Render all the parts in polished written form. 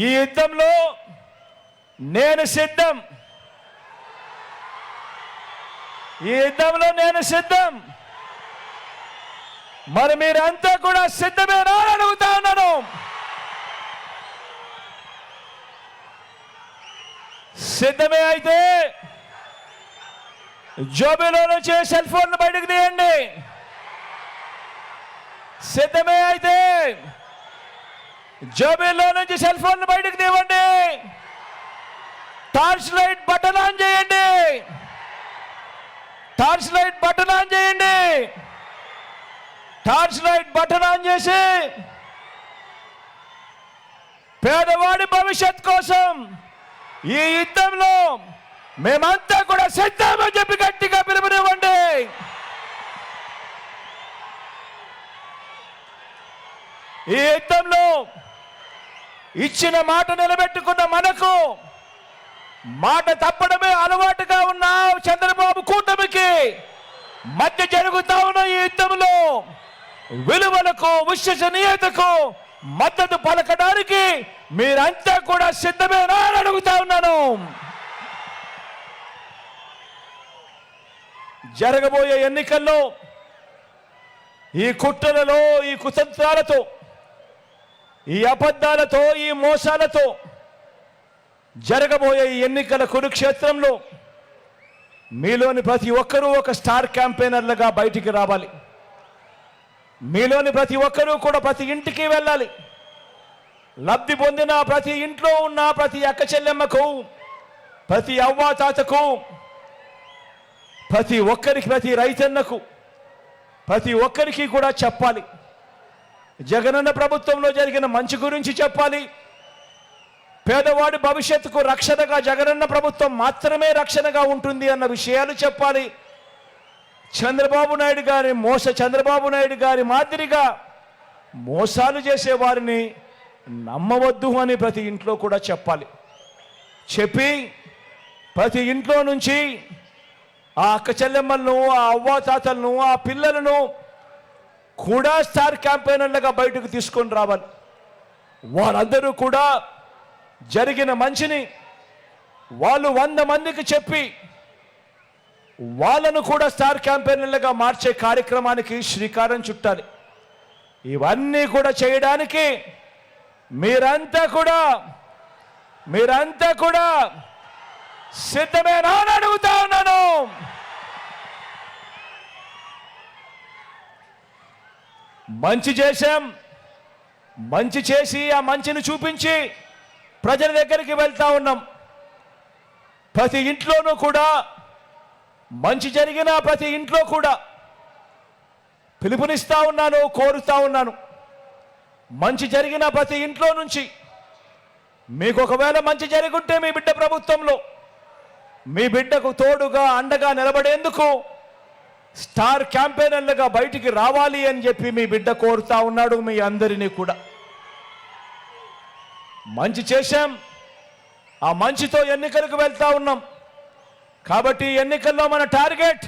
ఈ యుద్ధంలో నేను సిద్ధం. ఈ యుద్ధంలో నేను సిద్ధం. మరి మీరంతా కూడా సిద్ధమేనా అని అడుగుతా ఉన్నాను. సిద్ధమే అయితే జోబీలో నుంచి సెల్ ఫోన్లు బయటకు తీయండి. సిద్ధమే అయితే జోబీలో నుంచి సెల్ ఫోన్లు బయటకు తీయండి. టార్చ్ లైట్ బటన్ ఆన్ చేయండి. టార్చ్ లైట్ బటన్ ఆన్ చేయండి. టార్చ్ లైట్ బటన్ ఆన్ చేసి పేదవాడి భవిష్యత్ కోసం ఈ యుద్ధంలో మేమంతా కూడా సిద్ధమని చెప్పి గట్టిగా పిలుపునివ్వండి. ఈ యుద్ధంలో ఇచ్చిన మాట నిలబెట్టుకున్న మనకు మాట తప్పడమే అలవాటుగా ఉన్న చంద్రబాబు కూటమికి మధ్య జరుగుతా ఉన్న ఈ యుద్ధంలో విలువలకు విశ్వసనీయతకు మద్దతు పలకడానికి మీరంతా కూడా సిద్ధమేనా అని అడుగుతా ఉన్నాను. జరగబోయే ఎన్నికల్లో ఈ కుట్రలలో, ఈ కుతంత్రాలతో, ఈ అబద్ధాలతో, ఈ మోసాలతో జరగబోయే ఈ ఎన్నికల కురుక్షేత్రంలో మీలోని ప్రతి ఒక్కరూ ఒక స్టార్ క్యాంపెయినర్లుగా బయటికి రావాలి. మీలోని ప్రతి ఒక్కరూ కూడా ప్రతి ఇంటికి వెళ్ళాలి. లబ్ధి పొందిన ప్రతి ఇంట్లో ఉన్న ప్రతి అక్క చెల్లెమ్మకు, ప్రతి అవ్వాతాతకు, ప్రతి ఒక్కరికి, ప్రతి రైతన్నకు, ప్రతి ఒక్కరికి కూడా చెప్పాలి. జగనన్న ప్రభుత్వంలో జరిగిన మంచి గురించి చెప్పాలి. పేదవాడి భవిష్యత్తుకు రక్షణగా జగనన్న ప్రభుత్వం మాత్రమే రక్షణగా ఉంటుంది అన్న విషయాలు చెప్పాలి. చంద్రబాబు నాయుడు గారి మాదిరిగా మోసాలు చేసే వారిని నమ్మవద్దు అని ప్రతి ఇంట్లో కూడా చెప్పాలి. చెప్పి ప్రతి ఇంట్లో నుంచి ఆ అక్క చెల్లెమ్మలను, ఆ అవ్వాతాతలను, ఆ పిల్లలను కూడా స్టార్ క్యాంపెయినర్లుగా బయటకు తీసుకొని రావాలి. వారందరూ కూడా జరిగిన మంచిని వాళ్ళు 100 మందికి చెప్పి వాళ్ళను కూడా స్టార్ క్యాంపెయినర్లుగా మార్చే కార్యక్రమానికి శ్రీకారం చుట్టాలి. ఇవన్నీ కూడా చేయడానికి మీరంతా కూడా సిద్ధమేనా అని అడుగుతా ఉన్నాను. మంచి చేశాం, మంచి చేసి ఆ మంచిని చూపించి ప్రజల దగ్గరికి వెళ్తా ఉన్నాం. ప్రతి ఇంట్లోనూ కూడా మంచి జరిగిన ప్రతి ఇంట్లో కూడా పిలుపునిస్తా ఉన్నాను, కోరుతా ఉన్నాను. మంచి జరిగిన ప్రతి ఇంట్లో నుంచి మీకు ఒకవేళ మంచి జరుగుంటే మీ బిడ్డ ప్రభుత్వంలో మీ బిడ్డకు తోడుగా అండగా నిలబడేందుకు స్టార్ క్యాంపెయినర్లుగా బయటికి రావాలి అని చెప్పి మీ బిడ్డ కోరుతా ఉన్నాడు. మీ అందరినీ కూడా మంచి చేశాం, ఆ మంచితో ఎన్నికలకు వెళ్తా ఉన్నాం. కాబట్టి ఈ ఎన్నికల్లో మన టార్గెట్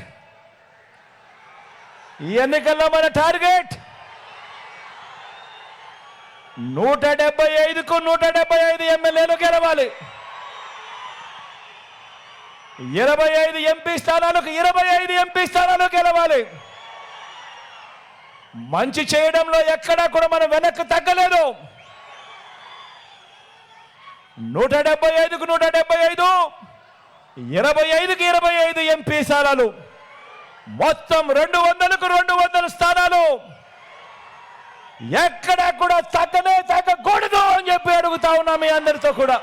175కు 175 ఎమ్మెల్యేలు గెలవాలి. 25 ఎంపీ స్థానాలకు 25 ఎంపీ స్థానాలు గెలవాలి. మంచి చేయడంలో ఎక్కడా కూడా మనం వెనక్కి తగ్గలేదు. 175కు 175, 25కి 25 ఎంపీ స్థానాలు, మొత్తం 200కు 200 స్థానాలు ఎక్కడా కూడా తగ్గకూడదు అని చెప్పి అడుగుతా ఉన్నా మీ అందరితో కూడా.